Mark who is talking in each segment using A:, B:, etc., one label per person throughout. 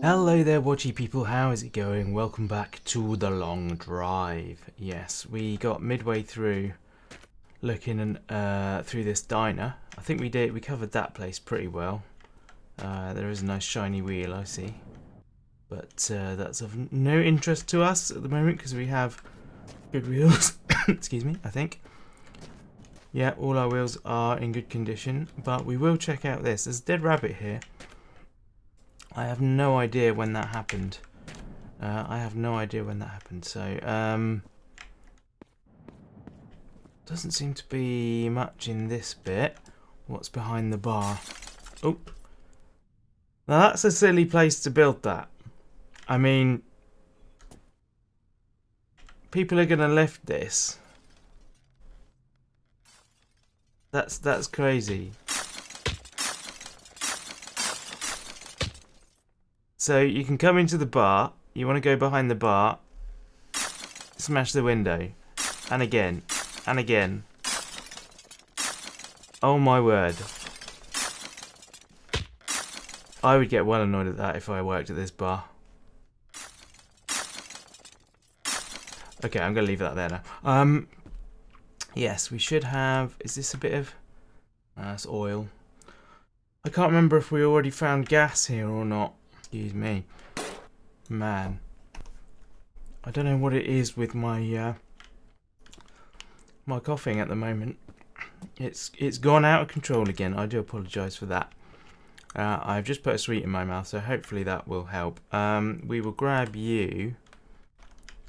A: Hello there, watchy people, how is it going? Welcome back to the long drive. Yes, we got midway through looking through this diner. I think we covered that place pretty well. There is a nice shiny wheel, I see. But that's of no interest to us at the moment because we have good wheels. Excuse me, I think. Yeah, all our wheels are in good condition, but we will check out this. There's a dead rabbit here. I have no idea when that happened. So, doesn't seem to be much in this bit. What's behind the bar? Oh. Now that's a silly place to build that. I mean, people are going to lift this. That's crazy. So you can come into the bar, you want to go behind the bar, smash the window, and again, and again. Oh my word. I would get well annoyed at that if I worked at this bar. Okay, I'm going to leave that there now. Yes, we should have... Is this a bit of... That's oil. I can't remember if we already found gas here or not. Excuse me. Man. I don't know what it is with my my coughing at the moment. It's gone out of control again. I do apologise for that. I've just put a sweet in my mouth, so hopefully that will help. We will grab you.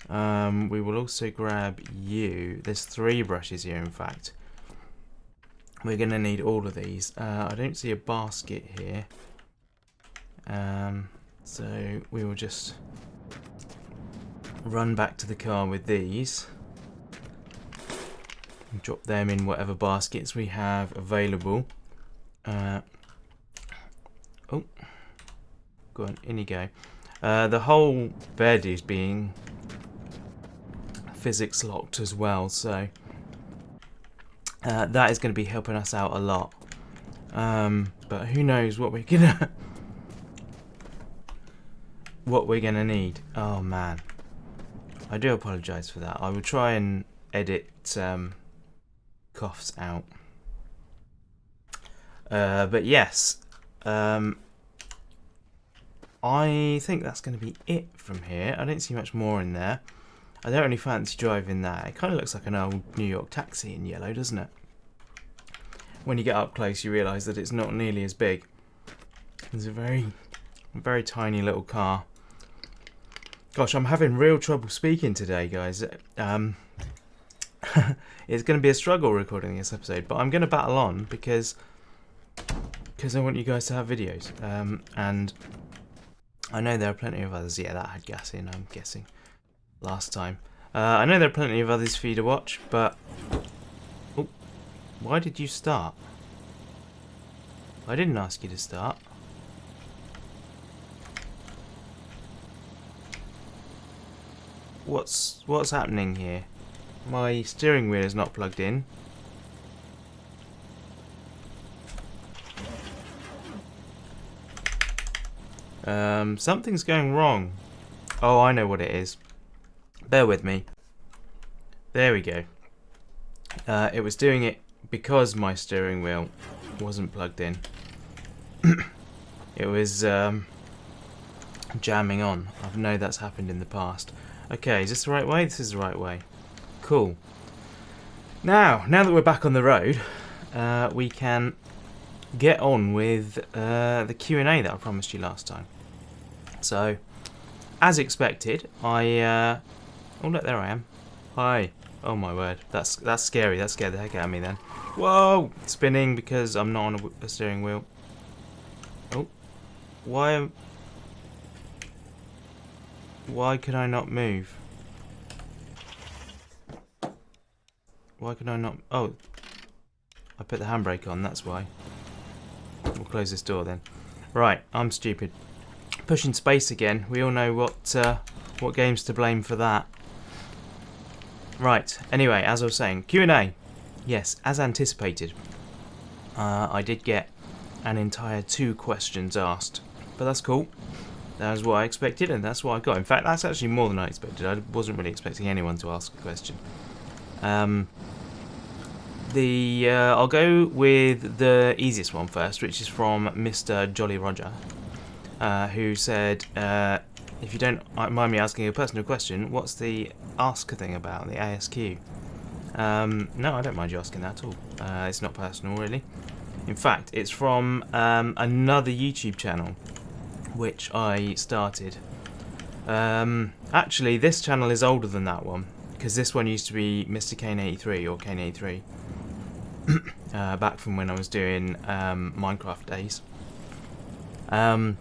A: We will also grab you. There's 3 brushes here, in fact. We're going to need all of these. I don't see a basket here. So we will just run back to the car with these. And drop them in whatever baskets we have available. Oh, go on, in you go. The whole bed is being physics locked as well, so that is going to be helping us out a lot. But who knows what we're gonna need. Oh man, I do apologise for that. I will try and edit coughs out. But yes, I think that's going to be it from here. I don't see much more in there. I don't really fancy driving that. It kind of looks like an old New York taxi in yellow, doesn't it? When you get up close, you realise that it's not nearly as big. It's a very tiny little car. Gosh, I'm having real trouble speaking today, guys. It's going to be a struggle recording this episode, but I'm going to battle on because I want you guys to have videos. And I know there are plenty of others. Yeah, that had gas in, I'm guessing, last time. I know there are plenty of others for you to watch, but... Oh, why did you start? I didn't ask you to start. What's happening here? My steering wheel is not plugged in. Something's going wrong. Oh, I know what it is. Bear with me. There we go. It was doing it because my steering wheel wasn't plugged in. It was jamming on. I know that's happened in the past. Okay, is this the right way? This is the right way. Cool. Now that we're back on the road, we can get on with the Q&A that I promised you last time. So, as expected, oh look, there I am. Hi. Oh my word, that's scary. That scared the heck out of me then. Whoa! Spinning because I'm not on a steering wheel. Oh, why can I not move? Why can I not... Oh, I put the handbrake on, that's why. We'll close this door then. Right, I'm stupid. Pushing space again. We all know what game's to blame for that. Right, anyway, as I was saying, Q&A. Yes, as anticipated. I did get an entire 2 questions asked, but that's cool. That was what I expected, and that's what I got. In fact, that's actually more than I expected. I wasn't really expecting anyone to ask a question. I'll go with the easiest one first, which is from Mr. Jolly Roger, who said, if you don't mind me asking a personal question, what's the ask thing about, the ASQ? No, I don't mind you asking that at all. It's not personal, really. In fact, it's from another YouTube channel, which I started. Actually, this channel is older than that one, because this one used to be Mr. Kane83 or Kane83. Back from when I was doing Minecraft days. And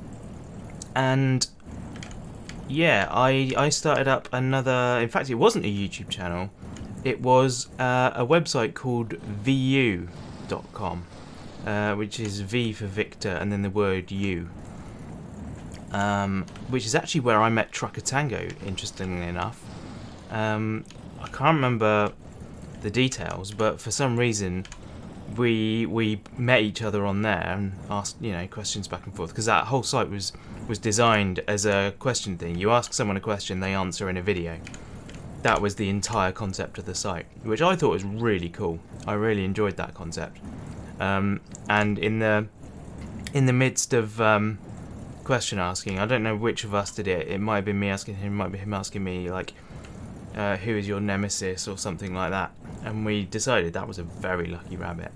A: yeah, I started up another, in fact it wasn't a YouTube channel, it was a website called vu.com, which is V for Victor and then the word U, which is actually where I met Trucker Tango, interestingly enough. I can't remember the details, but for some reason we met each other on there and asked, questions back and forth, because that whole site was designed as a question thing. You ask someone a question, they answer in a video. That was the entire concept of the site, which I thought was really cool. I really enjoyed that concept. And in the midst of question asking, I don't know which of us did it. It might have been me asking him, it might be him asking me, like, who is your nemesis or something like that. And we decided, that was a very lucky rabbit.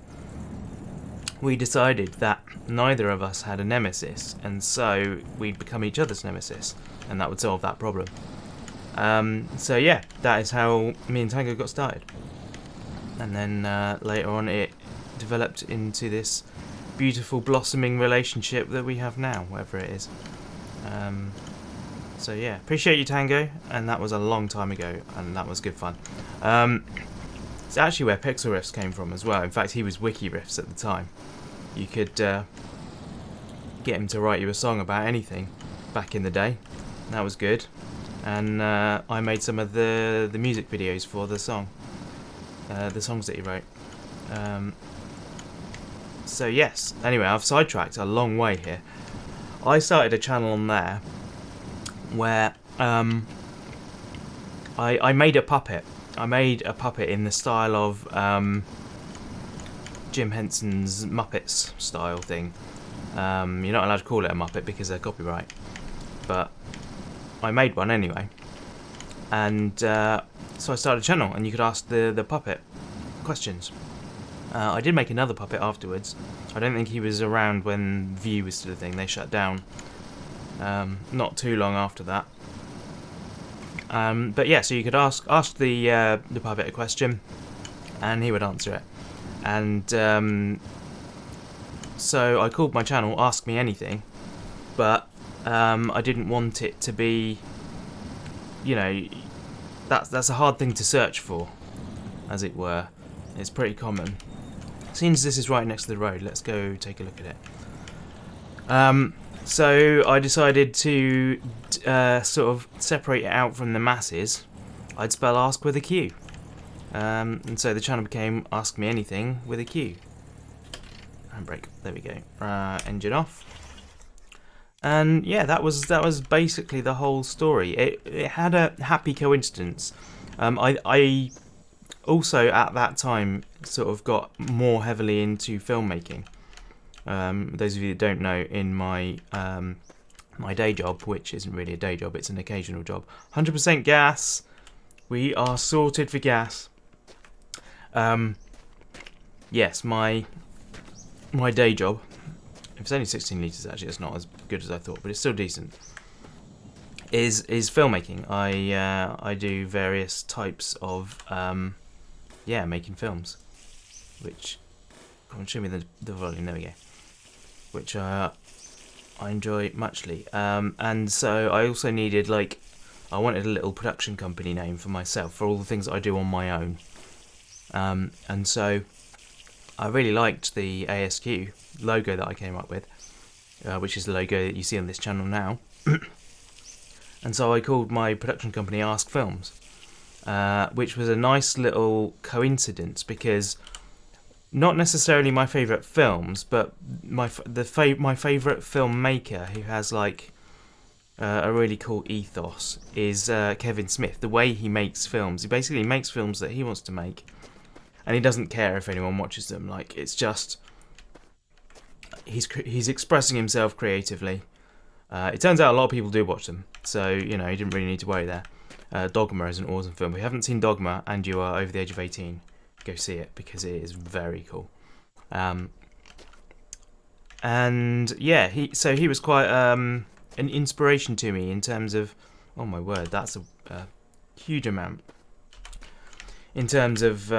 A: We decided that neither of us had a nemesis, and so we'd become each other's nemesis, and that would solve that problem. So yeah, that is how me and Tango got started. And then later on it developed into this beautiful blossoming relationship that we have now, whatever it is. So yeah, appreciate you, Tango, and that was a long time ago, and that was good fun. It's actually where Pixel Riffs came from as well. In fact, he was Wiki Riffs at the time. You could get him to write you a song about anything back in the day. That was good. And I made some of the music videos for the songs that he wrote. So yes, anyway, I've sidetracked a long way here. I started a channel on there where I made a puppet. I made a puppet in the style of Jim Henson's Muppets style thing. You're not allowed to call it a Muppet because they're copyright, but I made one anyway. And so I started a channel, and you could ask the puppet questions. I did make another puppet afterwards. I don't think he was around when View was still a thing. They shut down not too long after that. But yeah, so you could ask the puppet a question, and he would answer it. And so I called my channel Ask Me Anything, but I didn't want it to be, that's a hard thing to search for, as it were. It's pretty common. Seems this is right next to the road. Let's go take a look at it. So I decided to sort of separate it out from the masses. I'd spell ask with a Q. And so the channel became Ask Me Anything with a Q. Handbrake. There we go. Engine off. And yeah, that was basically the whole story. It had a happy coincidence. I also at that time sort of got more heavily into filmmaking. Those of you that don't know, in my my day job, which isn't really a day job, it's an occasional job, 100% gas. We are sorted for gas. Yes, my day job. If it's only 16 litres, actually, it's not as good as I thought, but it's still decent. Is filmmaking. I do various types of making films, which, come on, show me the volume. There we go. Which I enjoy muchly. And so I also needed, I wanted a little production company name for myself for all the things that I do on my own. And so I really liked the ASQ logo that I came up with, which is the logo that you see on this channel now. And so I called my production company Ask Films, which was a nice little coincidence, because not necessarily my favourite films, but my favourite filmmaker, who has a really cool ethos is Kevin Smith. The way he makes films, he basically makes films that he wants to make, and he doesn't care if anyone watches them. Like, it's just he's expressing himself creatively. It turns out a lot of people do watch them, so you know, you didn't really need to worry there. Dogma is an awesome film. If you haven't seen Dogma and you are over the age of 18, go see it because it is very cool. And yeah, he was quite an inspiration to me in terms of, oh my word, that's a huge amount in terms of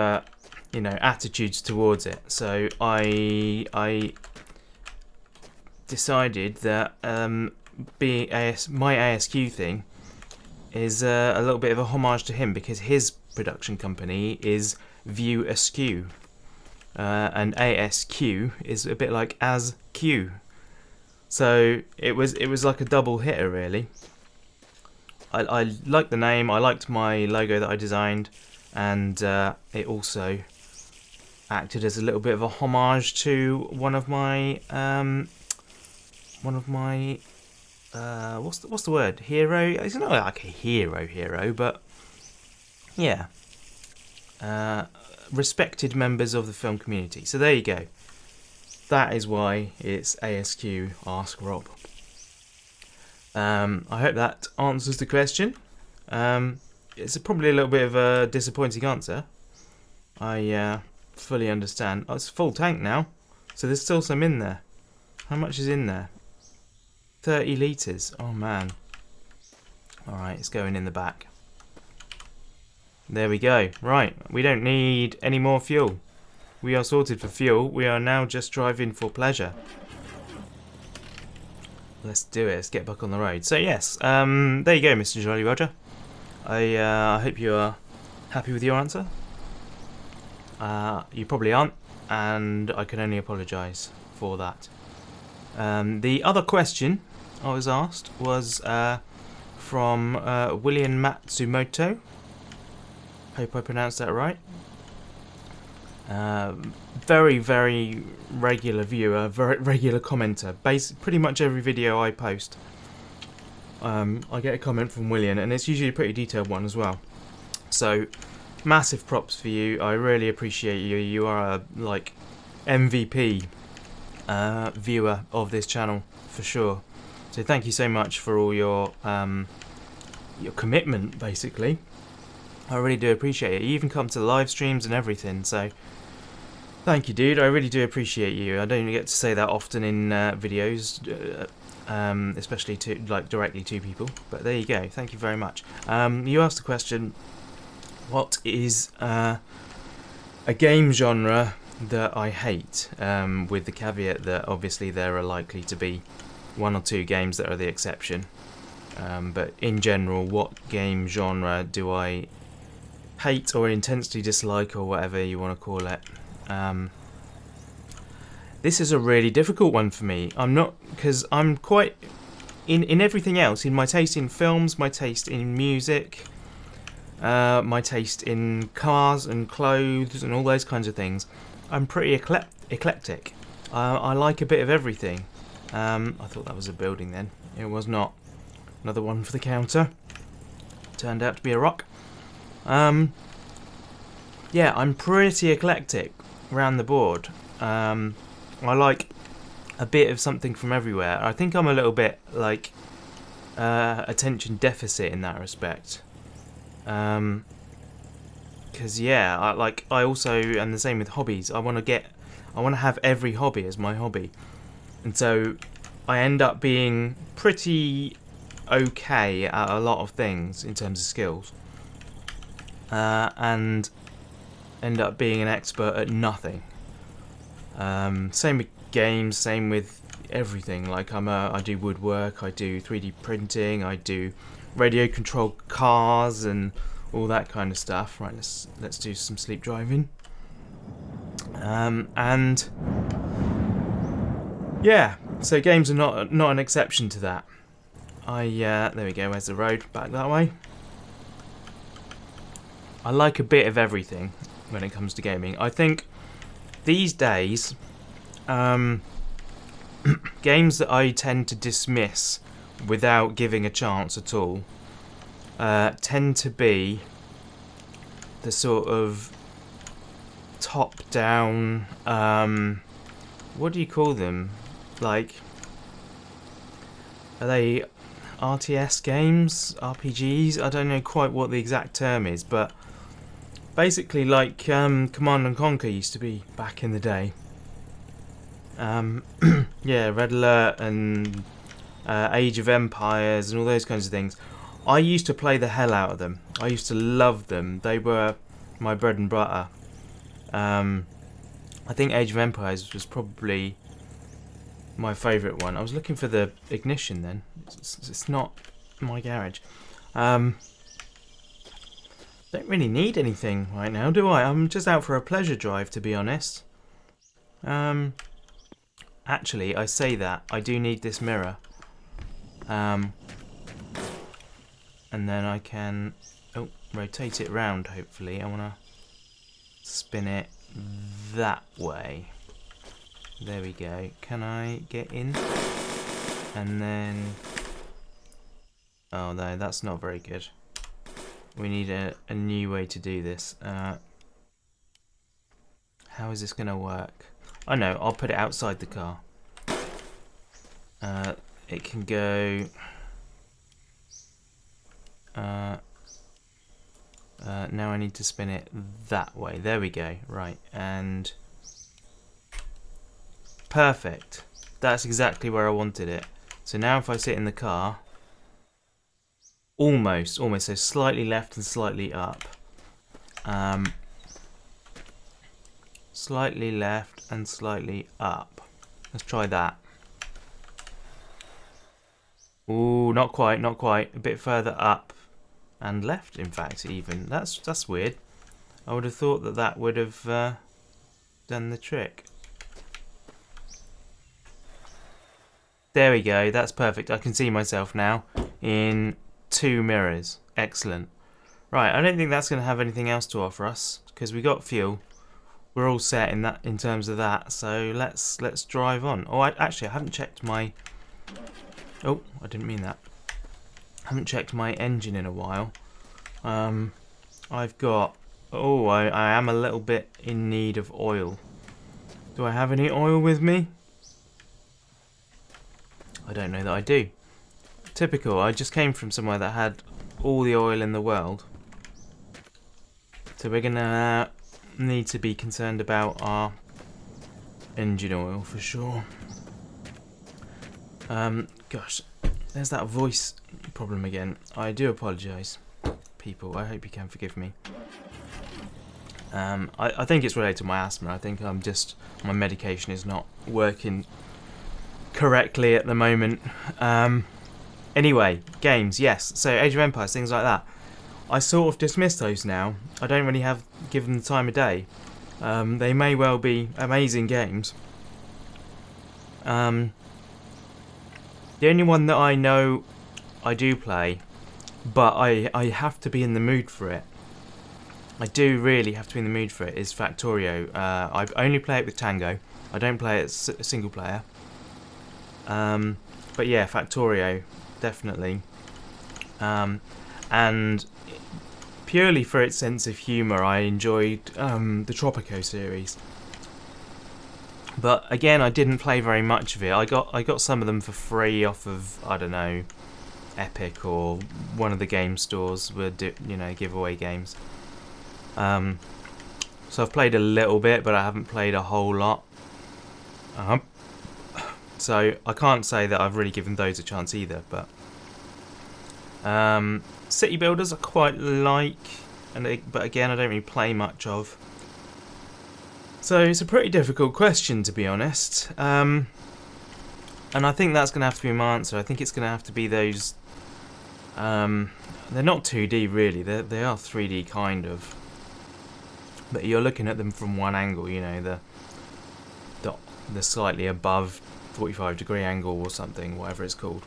A: you know, attitudes towards it. So I decided that being my ASQ thing is a little bit of a homage to him, because his production company is View Askew, and ASQ is a bit like as Q. So it was like a double hitter, really. I liked the name, I liked my logo that I designed, and it also acted as a little bit of a homage to one of my what's the word? Hero? It's not like a hero, but yeah, respected members of the film community. So there you go. That is why it's ASQ Ask Rob. I hope that answers the question. It's probably a little bit of a disappointing answer. I fully understand. Oh, it's full tank now, so there's still some in there. How much is in there? 30 litres. Oh man. Alright, it's going in the back. There we go. Right, we don't need any more fuel. We are sorted for fuel. We are now just driving for pleasure. Let's do it. Let's get back on the road. So yes, there you go, Mr. Jolly Roger. I hope you are happy with your answer. You probably aren't, and I can only apologise for that. The other question I was asked was from William Matsumoto. Hope I pronounced that right. Very, very regular viewer, very regular commenter. Pretty much every video I post, I get a comment from William, and it's usually a pretty detailed one as well. So, massive props for you. I really appreciate you. You are a MVP viewer of this channel for sure. So thank you so much for all your commitment, basically. I really do appreciate it. You even come to the live streams and everything, so thank you, dude. I really do appreciate you. I don't get to say that often in videos, especially to directly to people. But there you go. Thank you very much. You asked the question, what is a game genre that I hate? With the caveat that obviously there are likely to be one or two games that are the exception. But in general, what game genre do I hate or intensely dislike, or whatever you want to call it? This is a really difficult one for me. Because I'm quite in everything else, in my taste in films, my taste in music, my taste in cars and clothes and all those kinds of things. I'm pretty eclectic. I like a bit of everything. I thought that was a building then. It was not. Another one for the counter. Turned out to be a rock. Yeah, I'm pretty eclectic around the board. I like a bit of something from everywhere. I think I'm a little bit like attention deficit in that respect. Because yeah, I also am the same with hobbies. I want to have every hobby as my hobby, and so I end up being pretty okay at a lot of things in terms of skills, and end up being an expert at nothing. Same with games, same with everything. Like I do woodwork, I do 3D printing, I do radio controlled cars and all that kind of stuff. Right, let's do some sleep driving. And yeah, so games are not an exception to that. There we go. Where's the road? Back that way. I like a bit of everything when it comes to gaming. I think these days, games that I tend to dismiss without giving a chance at all, tend to be the sort of top-down, what do you call them? Like, are they RTS games? RPGs? I don't know quite what the exact term is, but basically like Command and Conquer used to be back in the day. Yeah, Red Alert and Age of Empires and all those kinds of things. I used to play the hell out of them. I used to love them. They were my bread and butter. I think Age of Empires was probably my favourite one. I was looking for the ignition then. It's not my garage. Don't really need anything right now, do I? I'm just out for a pleasure drive, to be honest. Actually, I say that. I do need this mirror. And then I can rotate it round, hopefully. I want to spin it that way. There we go. Can I get in? And then... oh no, that's not very good. We need a new way to do this. How is this going to work? Oh no, I'll put it outside the car. It can go... now I need to spin it that way. There we go. Right, and... perfect. That's exactly where I wanted it. So now if I sit in the car... almost, so slightly left and slightly up. Slightly left and slightly up. Let's try that. Ooh, not quite, not quite. A bit further up and left, in fact, even. That's weird. I would have thought that that would have done the trick. There we go. That's perfect. I can see myself now in 2 mirrors. Excellent. Right, I don't think that's going to have anything else to offer us because we got fuel. We're all set in terms of that. So let's drive on. Oh, actually, I haven't checked my. Oh, I didn't mean that. I haven't checked my engine in a while. I've got. Oh, I am a little bit in need of oil. Do I have any oil with me? I don't know that I do. Typical. I just came from somewhere that had all the oil in the world. So we're gonna need to be concerned about our engine oil for sure. Gosh, there's that voice problem again. I do apologise, people. I hope you can forgive me. I think it's related to my asthma. I think my medication is not working correctly at the moment. Anyway, games, yes. So Age of Empires, things like that. I sort of dismiss those now. I don't really have given the time of day. They may well be amazing games. The only one that I know I do play, but I have to be in the mood for it. I do really have to be in the mood for it, is Factorio. I only play it with Tango. I don't play it single player. But yeah, Factorio, definitely. And purely for its sense of humour, I enjoyed the Tropico series. But again, I didn't play very much of it. I got some of them for free off of, I don't know, Epic or one of the game stores would do, giveaway games. So I've played a little bit, but I haven't played a whole lot. So I can't say that I've really given those a chance either. But City Builders I quite like, but again I don't really play much of. So it's a pretty difficult question, to be honest. And I think that's going to have to be my answer. I think it's going to have to be those. They're not 2D really. They are 3D kind of. But you're looking at them from one angle. The slightly above 45-degree angle or something, whatever it's called.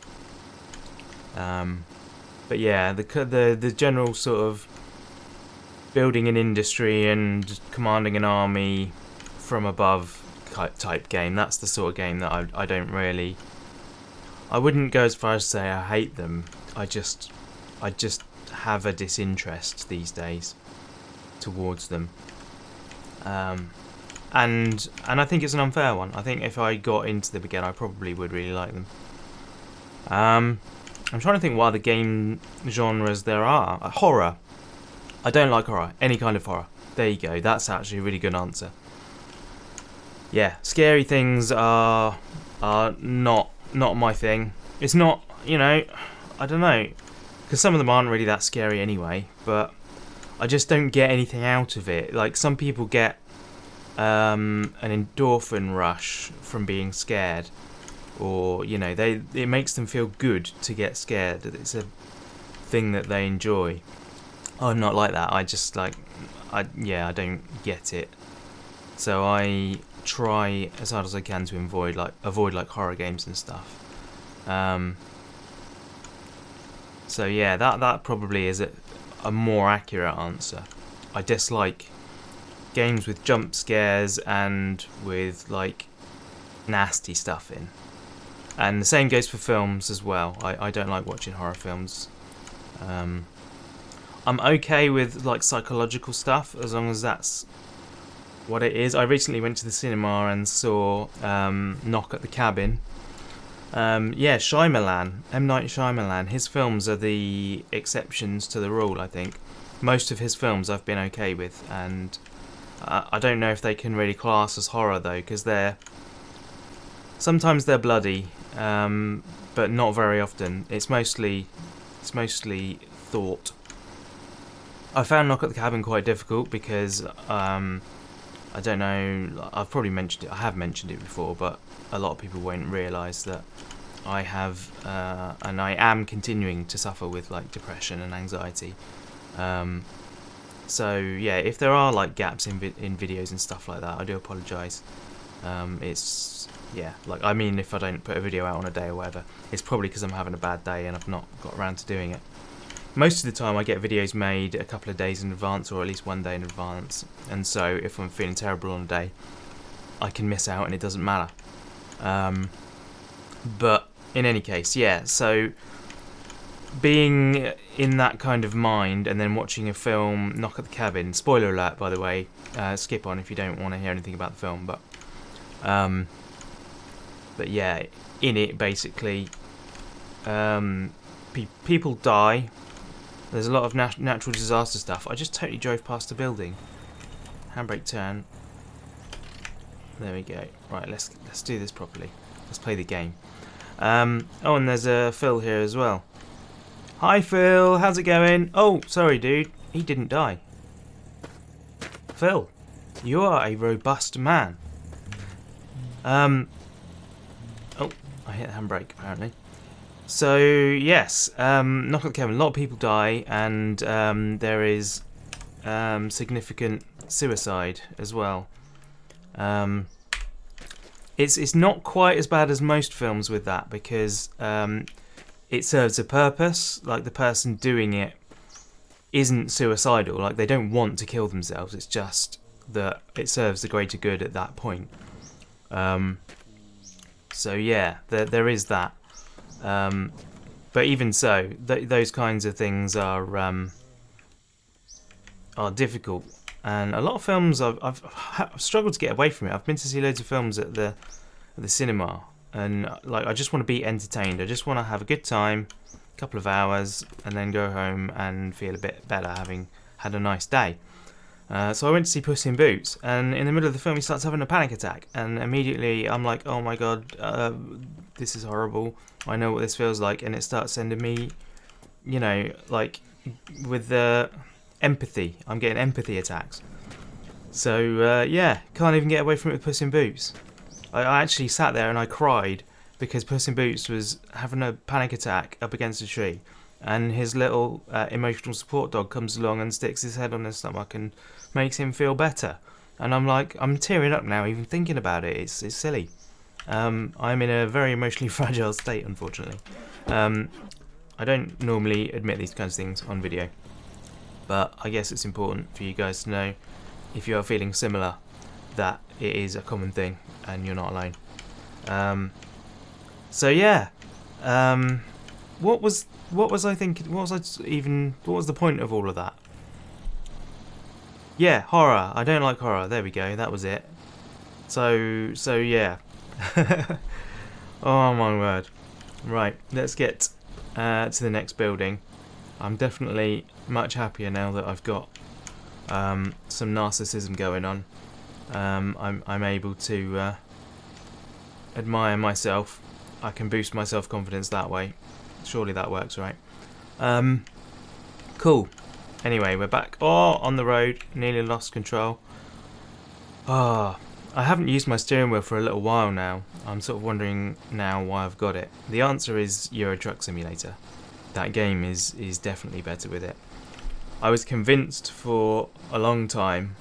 A: But yeah, the general sort of building an industry and commanding an army from above type game. That's the sort of game that I don't really I wouldn't go as far as to say I hate them. I just have a disinterest these days towards them. And I think it's an unfair one. I think if I got into them again, I probably would really like them. I'm trying to think what other game genres there are. Horror. I don't like horror. Any kind of horror. There you go. That's actually a really good answer. Yeah, scary things are not my thing. It's not, you know, I don't know, because some of them aren't really that scary anyway. But I just don't get anything out of it. Like some people get an endorphin rush from being scared, or you know, it makes them feel good to get scared. It's a thing that they enjoy. I'm not like that. I just like, I don't get it. So I try as hard as I can to avoid like horror games and stuff. So yeah, that probably is a more accurate answer. I dislike games with jump scares and with like nasty stuff in. And the same goes for films as well. I don't like watching horror films. I'm okay with like psychological stuff as long as that's what it is. I recently went to the cinema and saw Knock at the Cabin. Shyamalan, M. Night Shyamalan. His films are the exceptions to the rule, I think. Most of his films I've been okay with, and I don't know if they can really class as horror though, because sometimes they're bloody, but not very often. It's mostly thought. I found Knock at the Cabin quite difficult because I don't know. I've probably mentioned it. I have mentioned it before, but a lot of people won't realise that I have and I am continuing to suffer with like depression and anxiety. So yeah, if there are like gaps in videos and stuff like that, I do apologise. It's like, I mean, if I don't put a video out on a day or whatever, it's probably because I'm having a bad day and I've not got around to doing it. Most of the time I get videos made a couple of days in advance, or at least one day in advance, and so if I'm feeling terrible on a day, I can miss out and it doesn't matter. But in any case, yeah, so being in that kind of mind and then watching a film, Knock at the Cabin, spoiler alert by the way, skip on if you don't want to hear anything about the film, but yeah, in it basically people die. There's a lot of natural disaster stuff. I just totally drove past a building. Handbrake turn. There we go. Right, let's do this properly. Let's play the game. And there's a Phil here as well. Hi Phil, how's it going? Oh, sorry dude, he didn't die. Phil, you are a robust man. Oh, I hit the handbrake apparently. So yes, Knock at the Cabin. A lot of people die, and there is significant suicide as well. It's not quite as bad as most films with that, because it serves a purpose. Like the person doing it isn't suicidal. Like they don't want to kill themselves. It's just that it serves the greater good at that point. So yeah, there is that. But even so, those kinds of things are difficult, and a lot of films I've struggled to get away from it. I've been to see loads of films at the cinema, and like I just want to be entertained. I just want to have a good time, a couple of hours, and then go home and feel a bit better, having had a nice day. So I went to see Puss in Boots, and in the middle of the film he starts having a panic attack, and immediately I'm like, oh my god, this is horrible. I know what this feels like, and it starts sending me, you know, like with the empathy. I'm getting empathy attacks. So yeah, can't even get away from it with Puss in Boots. I actually sat there and I cried because Puss in Boots was having a panic attack up against a tree, and his little emotional support dog comes along and sticks his head on his stomach and makes him feel better. And I'm like, I'm tearing up now even thinking about it. It's silly. I'm in a very emotionally fragile state, unfortunately. I don't normally admit these kinds of things on video, but I guess it's important for you guys to know, if you are feeling similar, that it is a common thing and you're not alone. So yeah, What was I thinking? What was the point of all of that? Yeah, horror. I don't like horror. There we go. That was it. So yeah. Oh my word. Right, let's get to the next building. I'm definitely much happier now that I've got some narcissism going on. I'm able to admire myself. I can boost my self-confidence that way. Surely that works, right? Cool. Anyway, we're back. Oh, on the road. Nearly lost control. Ah, I haven't used my steering wheel for a little while now. I'm sort of wondering now why I've got it. The answer is Euro Truck Simulator. That game is definitely better with it. I was convinced for a long time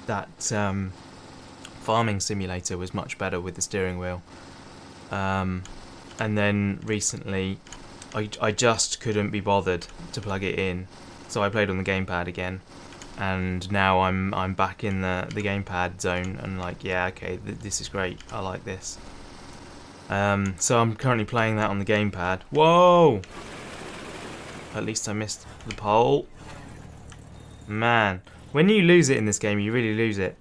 A: that Farming Simulator was much better with the steering wheel. And then recently I just couldn't be bothered to plug it in. So I played on the gamepad again. And now I'm back in the gamepad zone and like, yeah, okay, this is great. I like this. So I'm currently playing that on the gamepad. Whoa! At least I missed the pole. Man, when you lose it in this game, you really lose it.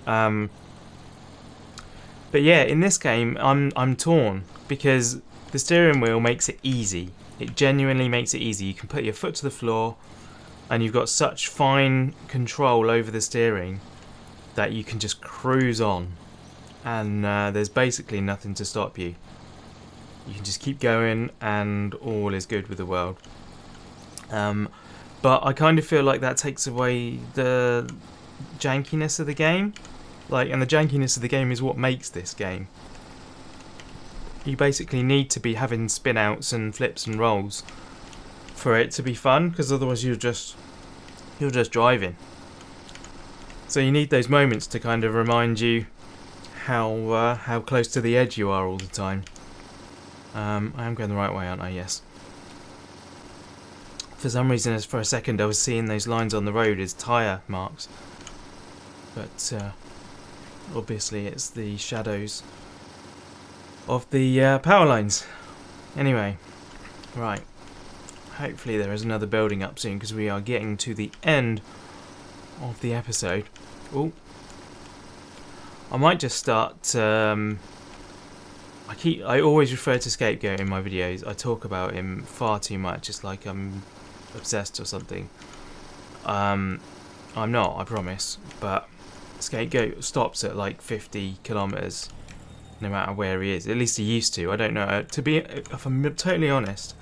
A: But yeah, in this game, I'm torn because the steering wheel makes it easy. It genuinely makes it easy. You can put your foot to the floor, and you've got such fine control over the steering that you can just cruise on, and there's basically nothing to stop you. You can just keep going, and all is good with the world. But I kind of feel like that takes away the jankiness of the game. And the jankiness of the game is what makes this game. You basically need to be having spin outs and flips and rolls for it to be fun, because otherwise you're just driving. So you need those moments to kind of remind you how close to the edge you are all the time. I am going the right way, aren't I? Yes. For some reason, for a second, I was seeing those lines on the road as tyre marks. But obviously it's the shadows of the power lines. Anyway, right. Hopefully there is another building up soon, because we are getting to the end of the episode. Oh, I might just start. I always refer to Scapegoat in my videos. I talk about him far too much. It's like I'm obsessed or something. I'm not, I promise. But Scapegoat stops at like 50 kilometers, no matter where he is. At least he used to. I don't know. If I'm totally honest,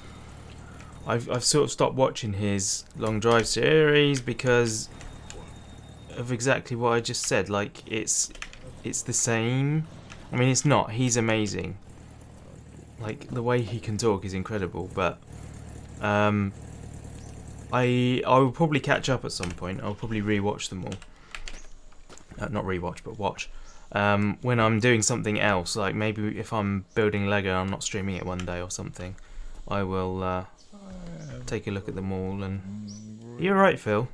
A: I've sort of stopped watching his long drive series because of exactly what I just said. Like it's the same. I mean, it's not. He's amazing. Like the way he can talk is incredible. But I will probably catch up at some point. I'll probably rewatch them all. Not rewatch, but watch. When I'm doing something else, like maybe if I'm building Lego, I'm not streaming it one day or something. I will take a look at them all. And you're right, Phil.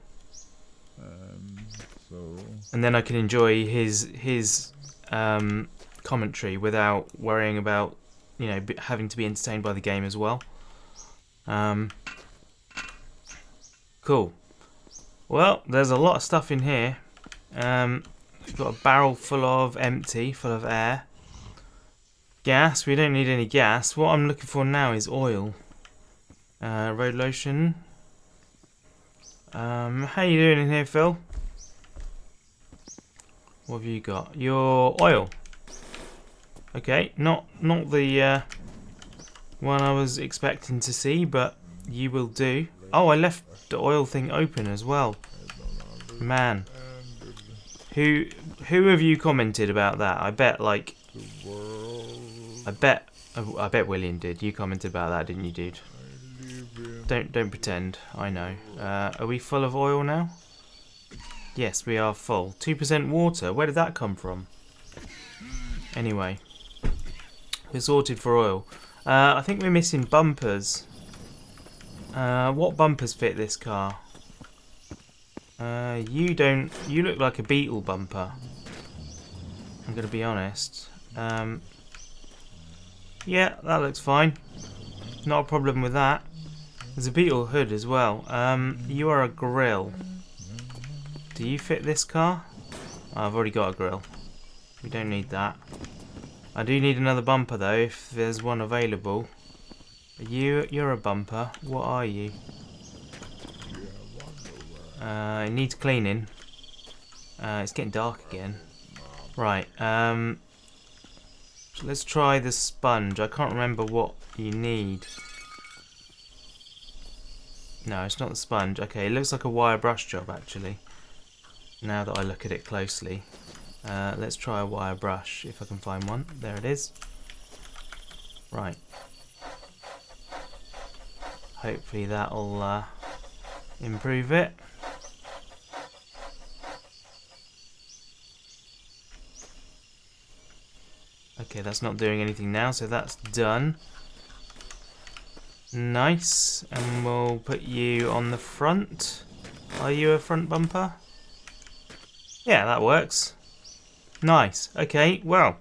A: And then I can enjoy his commentary without worrying about, you know, having to be entertained by the game as well. Cool. Well, there's a lot of stuff in here. We've got a barrel full of air. Gas, we don't need any gas. What I'm looking for now is oil. Road lotion. How you doing in here, Phil? What have you got? Your oil. Okay, not the one I was expecting to see, but you will do. Oh, I left the oil thing open as well. Man. Who have you commented about that? I bet William did. You commented about that, didn't you, dude? Don't pretend. I know. Are we full of oil now? Yes, we are full. 2% water. Where did that come from? Anyway, we're sorted for oil. I think we're missing bumpers. What bumpers fit this car? You don't. You look like a Beetle bumper. I'm gonna be honest. Yeah, that looks fine. Not a problem with that. There's a beetle hood as well. You are a grill. Do you fit this car? Oh, I've already got a grill. We don't need that. I do need another bumper though, if there's one available. You're a bumper. What are you? It needs cleaning. It's getting dark again. Right. Let's try the sponge. I can't remember what you need. No, it's not the sponge. Okay, it looks like a wire brush job actually. Now that I look at it closely. Let's try a wire brush if I can find one. There it is. Right. Hopefully that'll improve it. Okay, that's not doing anything now, so that's done. Nice, and we'll put you on the front. Are you a front bumper? Yeah, that works. Nice. Okay, well,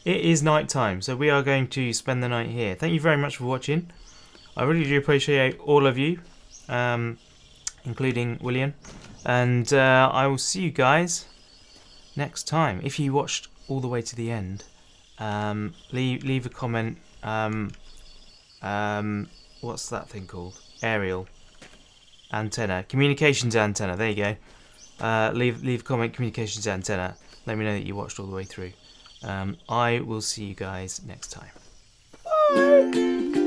A: it is night time, so we are going to spend the night here. Thank you very much for watching. I really do appreciate all of you, including William. And I will see you guys next time. If you watched all the way to the end, leave a comment. What's that thing called? Aerial antenna, communications antenna. There you go. Leave a comment, communications antenna. Let me know that you watched all the way through. I will see you guys next time. Bye.